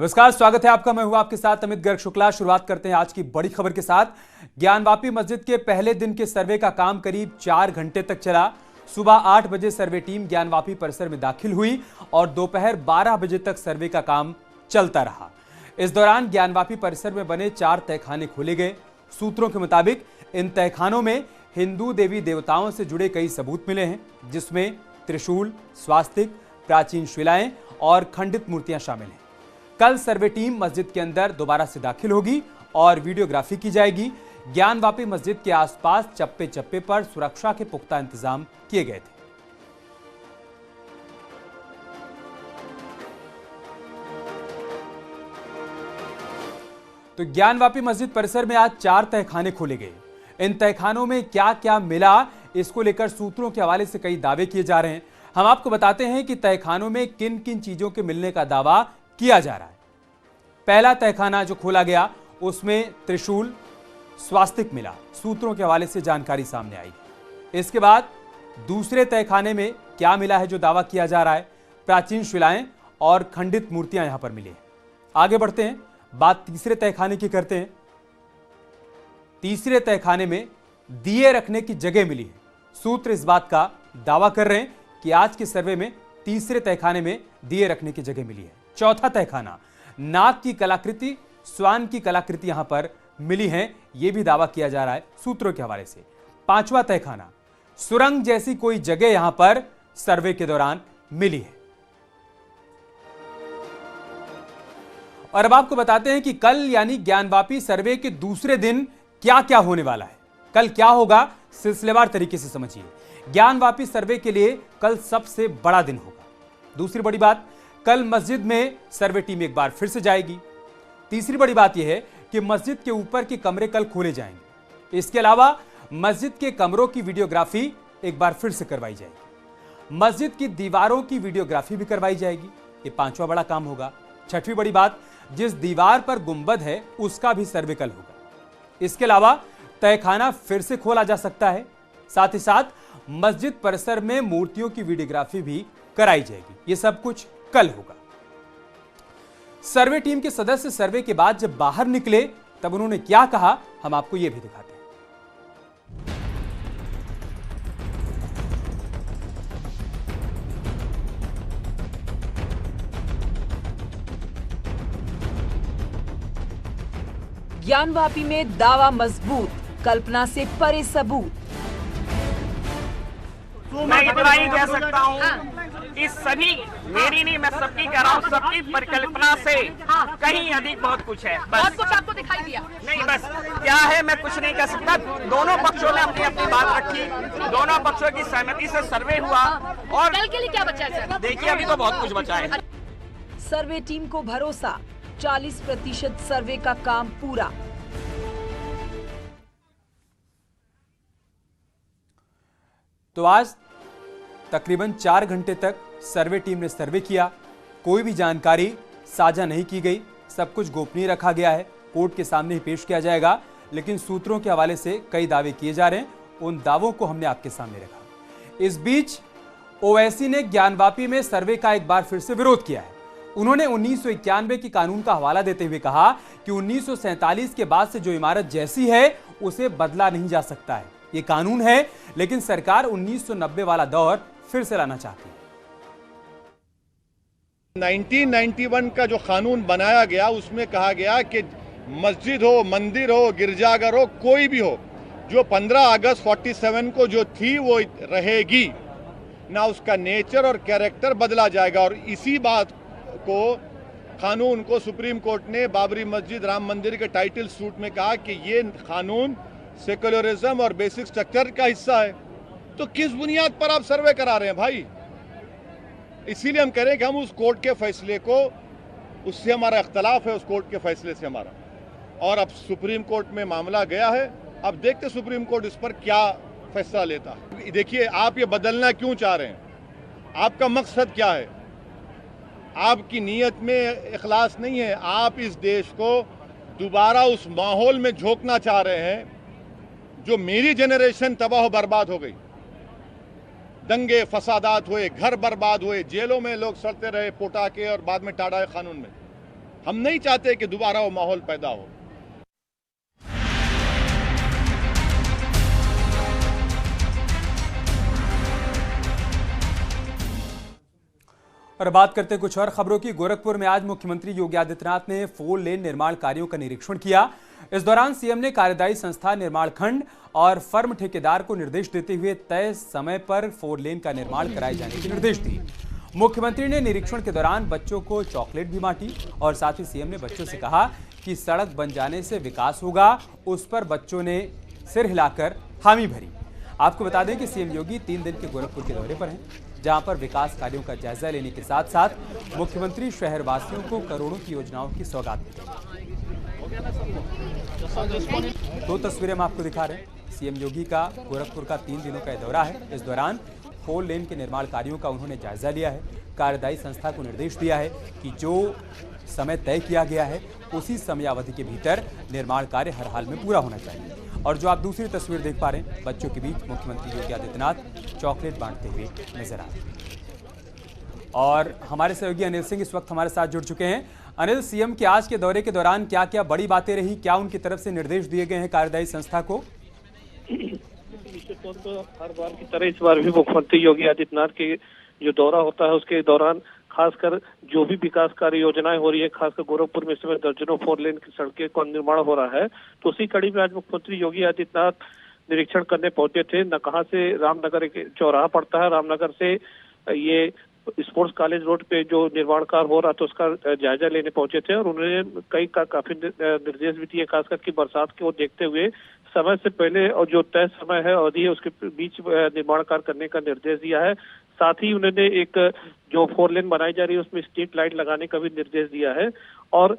नमस्कार, स्वागत है आपका। मैं हूं आपके साथ अमित गर्ग शुक्ला। शुरुआत करते हैं आज की बड़ी खबर के साथ। ज्ञानवापी मस्जिद के पहले दिन के सर्वे का काम करीब 4 घंटे तक चला। सुबह 8 बजे सर्वे टीम ज्ञानवापी परिसर में दाखिल हुई और दोपहर 12 बजे तक सर्वे का काम चलता रहा। इस दौरान ज्ञानवापी परिसर में बने 4 तहखाने खोले गए। सूत्रों के मुताबिक इन तहखानों में हिंदू देवी देवताओं से जुड़े कई सबूत मिले हैं, जिसमें त्रिशूल, स्वास्तिक, प्राचीन शिलाएं और खंडित मूर्तियां शामिल हैं। कल सर्वे टीम मस्जिद के अंदर दोबारा से दाखिल होगी और वीडियोग्राफी की जाएगी। ज्ञानवापी मस्जिद के आसपास चप्पे चप्पे पर सुरक्षा के पुख्ता इंतजाम किए गए थे। तो ज्ञानवापी मस्जिद परिसर में आज 4 तहखाने खोले गए। इन तहखानों में क्या क्या मिला, इसको लेकर सूत्रों के हवाले से कई दावे किए जा रहे हैं। हम आपको बताते हैं कि तहखानों में किन किन चीजों के मिलने का दावा किया जा रहा है। पहला तहखाना जो खोला गया उसमें त्रिशूल, स्वास्तिक मिला, सूत्रों के हवाले से जानकारी सामने आई। इसके बाद दूसरे तहखाने में क्या मिला है जो दावा किया जा रहा है, प्राचीन शिलाएं और खंडित मूर्तियां यहां पर मिली हैं। आगे बढ़ते हैं, बात तीसरे तहखाने की करते हैं। तीसरे तहखाने में दिए रखने की जगह मिली है। सूत्र इस बात का दावा कर रहे हैं कि आज के सर्वे में तीसरे तहखाने में दिए रखने की जगह मिली है। चौथा तहखाना, नाग की कलाकृति, स्वान की कलाकृति यहां पर मिली है, यह भी दावा किया जा रहा है सूत्रों के हवाले से। पांचवा तहखाना, सुरंग जैसी कोई जगह यहां पर सर्वे के दौरान मिली है। और अब आपको बताते हैं कि कल यानी ज्ञानवापी सर्वे के दूसरे दिन क्या क्या होने वाला है। कल क्या होगा, सिलसिलेवार तरीके से समझिए। ज्ञानवापी सर्वे के लिए कल सबसे बड़ा दिन होगा। दूसरी बड़ी बात, कल मस्जिद में सर्वे टीम एक बार फिर से जाएगी। तीसरी बड़ी बात यह है कि मस्जिद के ऊपर के कमरे कल खोले जाएंगे। इसके अलावा मस्जिद के कमरों की वीडियोग्राफी एक बार फिर से करवाई जाएगी। मस्जिद की दीवारों की वीडियोग्राफी भी करवाई जाएगी। ये पांचवा बड़ा काम होगा। छठवीं बड़ी बात, जिस दीवार पर गुंबद है उसका भी सर्वे कल होगा। इसके अलावा तहखाना फिर से खोला जा सकता है। साथ ही साथ मस्जिद परिसर में मूर्तियों की वीडियोग्राफी भी कराई जाएगी। यह सब कुछ कल होगा। सर्वे टीम के सदस्य सर्वे के बाद जब बाहर निकले तब उन्होंने क्या कहा, हम आपको यह भी दिखाते हैं। ज्ञानवापी में दावा मजबूत, कल्पना से परे सबूत। मैं इतना ही कह सकता हूँ, इस सभी, मेरी नहीं, मैं सबकी कह रहा हूँ, सबकी परिकल्पना से कहीं अधिक बहुत कुछ है। बहुत कुछ आपको दिखाई दिया? नहीं, बस क्या है मैं कुछ नहीं कह सकता। दोनों पक्षों ने अपनी अपनी बात रखी, दोनों पक्षों की सहमति से सर्वे हुआ। और कल के लिए क्या बचा है? देखिए, अभी तो बहुत कुछ बचा है। सर्वे टीम को भरोसा, 40% सर्वे का काम पूरा। तो आज तकरीबन 4 घंटे तक सर्वे टीम ने सर्वे किया। कोई भी जानकारी साझा नहीं की गई, सब कुछ गोपनीय रखा गया है। कोर्ट के सामने ही पेश किया जाएगा। लेकिन सूत्रों के हवाले से कई दावे किए जा रहे हैं, उन दावों को हमने आपके सामने रखा। इस बीच ओवैसी ने ज्ञानवापी में सर्वे का एक बार फिर से विरोध किया है। उन्होंने 1991 के कानून का हवाला देते हुए कहा कि 1947 के बाद से जो इमारत जैसी है उसे बदला नहीं जा सकता है। ये कानून है, लेकिन सरकार 1990 वाला दौर फिर से लाना चाहती है। 1991 का जो कानून बनाया गया उसमें कहा गया कि मस्जिद हो, मंदिर हो, गिरजाघर हो, कोई भी हो, जो 15 अगस्त 47 को जो थी वो रहेगी ना, उसका नेचर और कैरेक्टर बदला जाएगा। और इसी बात को, कानून को, सुप्रीम कोर्ट ने बाबरी मस्जिद, राम मंदिर के टाइटल सूट में कहा कि ये कानून सेकुलरिज्म और बेसिक स्ट्रक्चर का हिस्सा है। तो किस बुनियाद पर आप सर्वे करा रहे हैं भाई? इसीलिए हम कह रहे हैं कि हम उस कोर्ट के फैसले को, उससे हमारा इख्तलाफ है, उस कोर्ट के फैसले से हमारा। और अब सुप्रीम कोर्ट में मामला गया है, अब देखते सुप्रीम कोर्ट इस पर क्या फैसला लेता है। देखिए, आप ये बदलना क्यों चाह रहे हैं? आपका मकसद क्या है? आपकी नीयत में इखलास नहीं है। आप इस देश को दोबारा उस माहौल में झोंकना चाह रहे हैं जो मेरी जनरेशन तबाह बर्बाद हो गई। दंगे फसादात हुए, घर बर्बाद हुए, जेलों में लोग सड़ते रहे पोटा के और बाद में टाड़ा कानून में। हम नहीं चाहते कि दोबारा वो माहौल पैदा हो। और बात करते हैं कुछ और खबरों की। गोरखपुर में आज मुख्यमंत्री योगी आदित्यनाथ ने 4 लेन निर्माण कार्यों का निरीक्षण किया। इस दौरान सीएम ने कार्यदायी संस्था, निर्माण खंड और फर्म ठेकेदार को निर्देश देते हुए तय समय पर 4 लेन का निर्माण कराए जाने के निर्देश दिए। मुख्यमंत्री ने निरीक्षण के दौरान बच्चों को चॉकलेट भी बांटी और साथ ही सीएम ने बच्चों से कहा कि सड़क बन जाने से विकास होगा। उस पर बच्चों ने सिर हिलाकर हामी भरी। आपको बता दें कि सीएम योगी 3 दिन के गोरखपुर के दौरे पर हैं, जहां पर विकास कार्यों का जायजा लेने के साथ साथ मुख्यमंत्री शहरवासियों को करोड़ों की योजनाओं की सौगात दी। 2 तस्वीरें हम आपको दिखा रहे हैं। सीएम योगी का गोरखपुर का 3 दिनों का दौरा है। इस दौरान 4 लेन के निर्माण कार्यों का उन्होंने जायजा लिया है। कार्यदायी संस्था को निर्देश दिया है कि जो समय तय किया गया है उसी समयावधि के भीतर निर्माण कार्य हर हाल में पूरा होना चाहिए। और जो आप दूसरी तस्वीर देख पा रहे हैं, बच्चों के बीच मुख्यमंत्री योगी आदित्यनाथ चॉकलेट बांटते हुए नजर आ रहे हैं। और हमारे सहयोगी अनिल सिंह इस वक्त हमारे साथ जुड़ चुके हैं। अनिल, सीएम के आज के दौरे के दौरान क्या क्या बड़ी बातें रही, क्या उनकी तरफ से निर्देश दिए गए हैं कार्यदायी संस्था को? निश्चित तौर पर हर बार की तरह इस बार भी मुख्यमंत्री योगी आदित्यनाथ के जो दौरा होता है उसके दौरान खासकर जो भी विकास कार्य योजनाएं हो रही है, खासकर गोरखपुर में इस समय दर्जनों 4 लेन की सड़कें का निर्माण हो रहा है, तो उसी कड़ी में आज मुख्यमंत्री योगी आदित्यनाथ निरीक्षण करने पहुंचे थे। नकहा से रामनगर चौराहा पड़ता है, रामनगर से ये स्पोर्ट्स कॉलेज रोड पे जो निर्माण कार्य हो रहा था उसका जायजा लेने पहुंचे थे और उन्होंने काफी निर्देश भी दिए, खासकर की बरसात को देखते हुए समय से पहले और जो तय समय है अवधि है उसके बीच निर्माण कार्य करने का निर्देश दिया है। साथ ही उन्होंने एक जो 4 लेन बनाई जा रही है उसमें स्ट्रीट लाइट लगाने का भी निर्देश दिया है और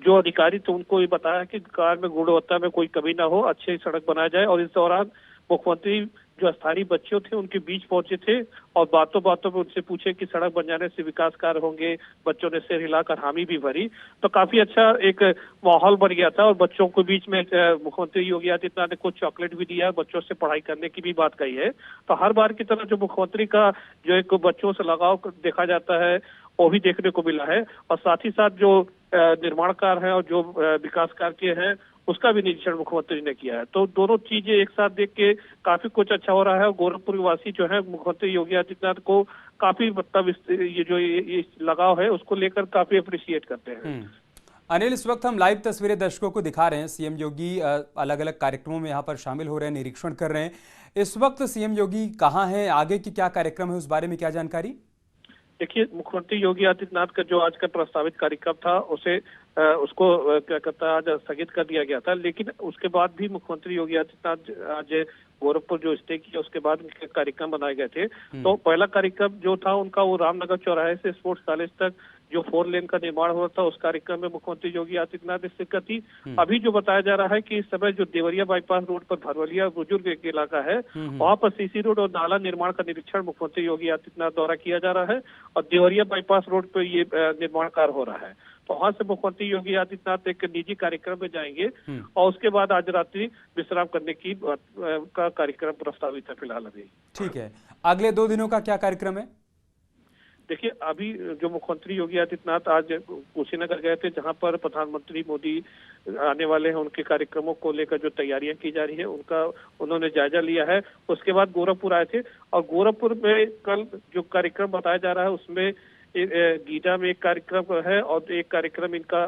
जो अधिकारी थे उनको ये बताया कि कार्य में गुणवत्ता में कोई कमी ना हो, अच्छी सड़क बनाया जाए। और इस दौरान मुख्यमंत्री जो स्थानीय बच्चों थे उनके बीच पहुंचे थे और बातों बातों में उनसे पूछे कि सड़क बन जाने से विकास कार्य होंगे। बच्चों ने सिर हिलाकर हामी भी भरी, तो काफी अच्छा एक माहौल बन गया था। और बच्चों के बीच में मुख्यमंत्री योगी आदित्यनाथ ने कुछ चॉकलेट भी दिया, बच्चों से पढ़ाई करने की भी बात कही है। तो हर बार की तरह जो मुख्यमंत्री का जो एक बच्चों से लगाव देखा जाता है वो भी देखने को मिला है। और साथ ही साथ जो निर्माण कार्य है और जो विकास कार्य हैं उसका भी निरीक्षण मुख्यमंत्री ने किया है। तो दोनों चीजें एक साथ देख के काफी कुछ अच्छा हो रहा है। और गोरखपुर वासी जो है मुख्यमंत्री योगी आदित्यनाथ को काफी मतलब ये जो ये लगाव है उसको लेकर काफी अप्रिशिएट करते हैं। अनिल, इस वक्त हम लाइव तस्वीरें दर्शकों को दिखा रहे हैं। सीएम योगी अलग अलग कार्यक्रमों में यहाँ पर शामिल हो रहे हैं, निरीक्षण कर रहे हैं। इस वक्त सीएम योगी कहाँ हैं, आगे की क्या कार्यक्रम है, उस बारे में क्या जानकारी? देखिए, मुख्यमंत्री योगी आदित्यनाथ का जो आज का प्रस्तावित कार्यक्रम था उसको क्या कहता है आज स्थगित कर दिया गया था, लेकिन उसके बाद भी मुख्यमंत्री योगी आदित्यनाथ आज गोरखपुर जो स्टे किया उसके बाद उनके कार्यक्रम बनाए गए थे। तो पहला कार्यक्रम जो था उनका वो रामनगर चौराहे से स्पोर्ट्स कॉलेज तक जो 4 लेन का निर्माण हुआ था उस कार्यक्रम में मुख्यमंत्री योगी आदित्यनाथ ने शिरकत की। अभी जो बताया जा रहा है कि इस समय जो देवरिया बाईपास रोड पर भरवलिया बुजुर्ग एक इलाका है वहां पर सीसी रोड और नाला निर्माण का निरीक्षण मुख्यमंत्री योगी आदित्यनाथ द्वारा किया जा रहा है और देवरिया बाईपास रोड पर ये निर्माण कार्य हो रहा है। तो वहां से मुख्यमंत्री योगी आदित्यनाथ एक निजी कार्यक्रम में जाएंगे और उसके बाद आज रात्रि विश्राम करने की का कार्यक्रम प्रस्तावित है फिलहाल अभी। ठीक है, अगले 2 दिनों का क्या कार्यक्रम है? देखिए, अभी जो मुख्यमंत्री योगी आदित्यनाथ आज कुशीनगर गए थे जहां पर प्रधानमंत्री मोदी आने वाले हैं, उनके कार्यक्रमों को लेकर जो तैयारियां की जा रही है उनका उन्होंने जायजा लिया है। उसके बाद गोरखपुर आए थे और गोरखपुर में कल जो कार्यक्रम बताया जा रहा है उसमें गीडा में एक कार्यक्रम है और एक कार्यक्रम इनका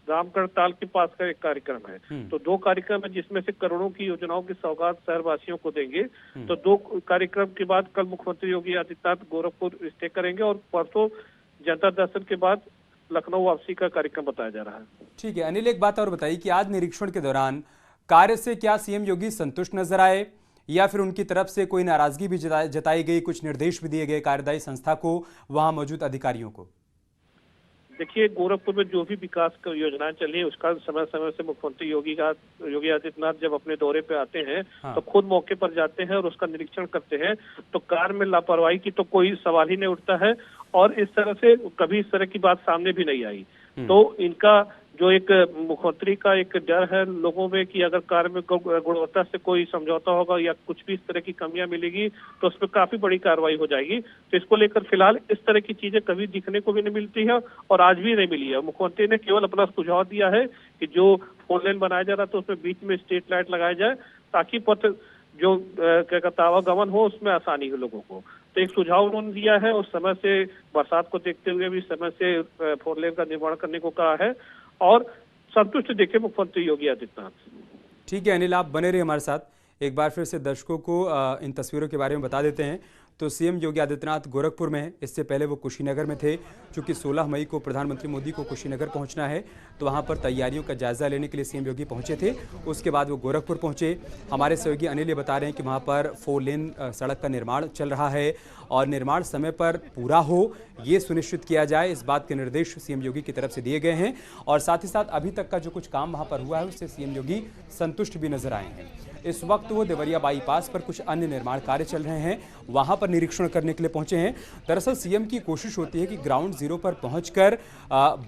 रामगढ़ ताल के पास का एक कार्यक्रम है। तो 2 कार्यक्रम है जिसमें से करोड़ों की योजनाओं की सौगात शहरवासियों को देंगे। तो 2 कार्यक्रम के बाद कल मुख्यमंत्री योगी आदित्यनाथ गोरखपुर स्टे करेंगे और परसों जनता दर्शन के बाद लखनऊ वापसी का कार्यक्रम बताया जा रहा है। ठीक है अनिल, एक बात और बताइए कि आज निरीक्षण के दौरान कार्य से क्या सीएम योगी संतुष्ट नजर आए या फिर उनकी तरफ से कोई नाराजगी भी जताई गई, कुछ निर्देश भी दिए गए कार्यदायी संस्था को, वहां मौजूद अधिकारियों को? देखिए, गोरखपुर में जो भी विकास की योजनाएं चली उसका समय समय से मुख्यमंत्री योगी आदित्यनाथ जब अपने दौरे पे आते हैं तो खुद मौके पर जाते हैं और उसका निरीक्षण करते हैं। तो कार्य में लापरवाही की तो कोई सवाल ही नहीं उठता है और इस तरह से कभी इस तरह की बात सामने भी नहीं आई। तो इनका जो एक मुख्यमंत्री का एक डर है लोगों में कि अगर कार्य में गुणवत्ता से कोई समझौता होगा या कुछ भी इस तरह की कमियां मिलेगी तो उस पर काफी बड़ी कार्रवाई हो जाएगी। तो इसको लेकर फिलहाल इस तरह की चीजें कभी दिखने को भी नहीं मिलती है और आज भी नहीं मिली है। मुख्यमंत्री ने केवल अपना सुझाव दिया है कि जो 4 लेन बनाया जा रहा था उसमें बीच में स्ट्रीट लाइट लगाया जाए ताकि पथ जो क्या कहता है आवागमन हो उसमें आसानी हो लोगों को। तो एक सुझाव उन्होंने दिया है और समय से बरसात को देखते हुए भी समय से 4 लेन का निर्माण करने को कहा है और संतुष्ट देखे मुख्यमंत्री योगी आदित्यनाथ। ठीक है अनिल, आप बने रहिए हमारे साथ। एक बार फिर से दर्शकों को इन तस्वीरों के बारे में बता देते हैं। तो सीएम योगी आदित्यनाथ गोरखपुर में हैं। इससे पहले वो कुशीनगर में थे, क्योंकि 16 मई को प्रधानमंत्री मोदी को कुशीनगर पहुंचना है, तो वहां पर तैयारियों का जायजा लेने के लिए सीएम योगी पहुंचे थे। उसके बाद वो गोरखपुर पहुंचे। हमारे सहयोगी अनिल ये बता रहे हैं कि वहां पर 4 लेन सड़क का निर्माण चल रहा है और निर्माण समय पर पूरा हो ये सुनिश्चित किया जाए, इस बात के निर्देश सीएम योगी की तरफ से दिए गए हैं। और साथ ही साथ अभी तक का जो कुछ काम वहां पर हुआ है उससे सीएम योगी संतुष्ट भी नजर आए हैं। इस वक्त वो देवरिया बाईपास पर कुछ अन्य निर्माण कार्य चल रहे हैं, वहां पर निरीक्षण करने के लिए पहुंचे हैं। दरअसल सीएम की कोशिश होती है कि ग्राउंड जीरो पर पहुंचकर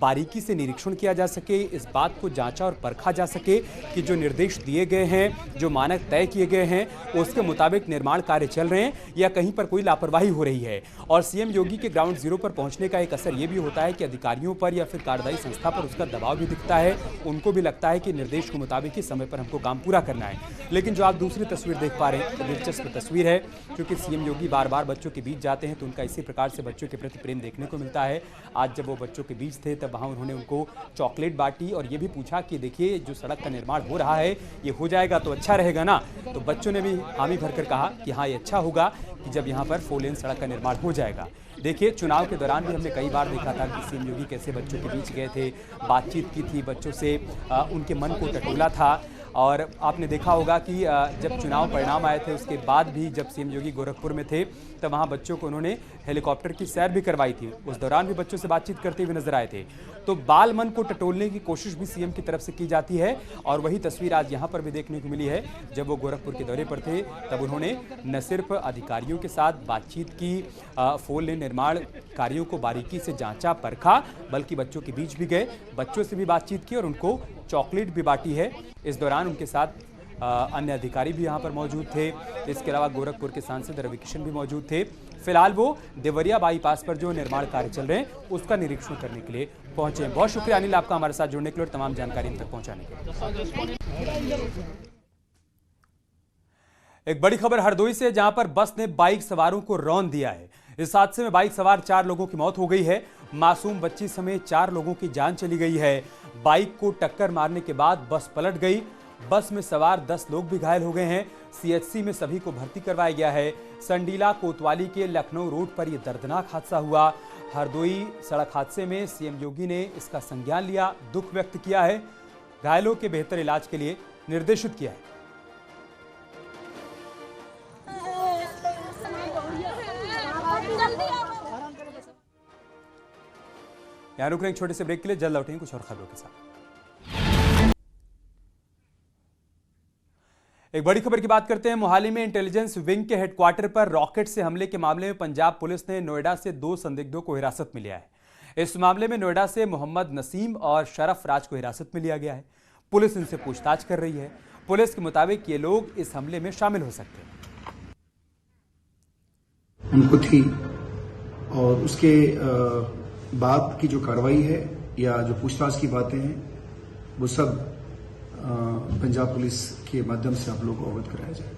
बारीकी से निरीक्षण किया जा सके, इस बात को जांचा और परखा जा सके कि जो निर्देश दिए गए हैं, जो मानक तय किए गए हैं, उसके मुताबिक निर्माण कार्य चल रहे हैं या कहीं पर कोई लापरवाही हो रही है। और सीएम योगी के ग्राउंड जीरो पर पहुंचने का एक असर ये भी होता है कि अधिकारियों पर या फिर कार्यदायी संस्था पर उसका दबाव भी दिखता है। उनको भी लगता है कि निर्देश के मुताबिक ही समय पर हमको काम पूरा करना है। लेकिन जो आप दूसरी तस्वीर देख पा रहे हैं तो दिलचस्प तस्वीर है, क्योंकि सीएम योगी बार बार बच्चों के बीच जाते हैं तो उनका इसी प्रकार से बच्चों के प्रति प्रेम देखने को मिलता है। आज जब वो बच्चों के बीच थे तब वहाँ उन्होंने उनको चॉकलेट बांटी और ये भी पूछा कि देखिए जो सड़क का निर्माण हो रहा है ये हो जाएगा तो अच्छा रहेगा ना। तो बच्चों ने भी हामी भरकर कहा कि हाँ ये अच्छा होगा कि जब यहाँ पर 4 लेन सड़क का निर्माण हो जाएगा। देखिए चुनाव के दौरान भी हमने कई बार देखा था कि सीएम योगी कैसे बच्चों के बीच गए थे, बातचीत की थी बच्चों से, उनके मन को टटोला था। और आपने देखा होगा कि जब चुनाव परिणाम आए थे उसके बाद भी जब सीएम योगी गोरखपुर में थे तब वहाँ बच्चों को उन्होंने हेलीकॉप्टर की सैर भी करवाई थी। उस दौरान भी बच्चों से बातचीत करते हुए नजर आए थे। तो बाल मन को टटोलने की कोशिश भी सीएम की तरफ से की जाती है और वही तस्वीर आज यहाँ पर भी देखने को मिली है। जब वो गोरखपुर के दौरे पर थे तब उन्होंने न सिर्फ अधिकारियों के साथ बातचीत की, 4 लेन निर्माण कार्यों को बारीकी से जांचा परखा, बल्कि बच्चों के बीच भी गए, बच्चों से भी बातचीत की और उनको चॉकलेट भी बांटी है। इस दौरान उनके साथ अन्य अधिकारी भी यहाँ पर मौजूद थे। इसके अलावा गोरखपुर के सांसद रविकिशन भी मौजूद थे। फिलहाल वो देवरिया बाईपास पर जो निर्माण कार्य चल रहे हैं उसका निरीक्षण करने के लिए पहुंचे हैं। बहुत शुक्रिया अनिल आपका हमारे साथ जुड़ने के लिए और तमाम जानकारी इन तक पहुंचाने के लिए। एक बड़ी खबर हरदोई से, जहां पर बस ने बाइक सवारों को रौंद दिया है। इस हादसे में बाइक सवार 4 लोगों की मौत हो गई है। मासूम बच्ची समेत 4 लोगों की जान चली गई है। बाइक को टक्कर मारने के बाद बस पलट गई। बस में सवार 10 लोग भी घायल हो गए हैं। सीएचसी में सभी को भर्ती करवाया गया है। संडीला कोतवाली के लखनऊ रोड पर यह दर्दनाक हादसा हुआ। हरदोई सड़क हादसे में सीएम योगी ने इसका संज्ञान लिया, दुख व्यक्त किया है, घायलों के बेहतर इलाज के लिए निर्देशित किया है। यहाँ रुक रहे हैं छोटे से ब्रेक के लिए, जल्द लौटेंगे कुछ और खबरों के साथ। एक बड़ी खबर की बात करते हैं। मोहाली में इंटेलिजेंस विंग के हेडक्वार्टर पर रॉकेट से हमले के मामले में पंजाब पुलिस ने नोएडा से 2 संदिग्धों को हिरासत में लिया है। इस मामले में नोएडा से मोहम्मद नसीम और शरफ राज को हिरासत में लिया गया है। पुलिस इनसे पूछताछ कर रही है। पुलिस के मुताबिक ये लोग इस हमले में शामिल हो सकते हैं। उनको थी और उसके बाद की जो कार्रवाई है या जो पूछताछ की बातें हैं वो सब पंजाब पुलिस के माध्यम से आप लोगों को अवगत कराया जाए।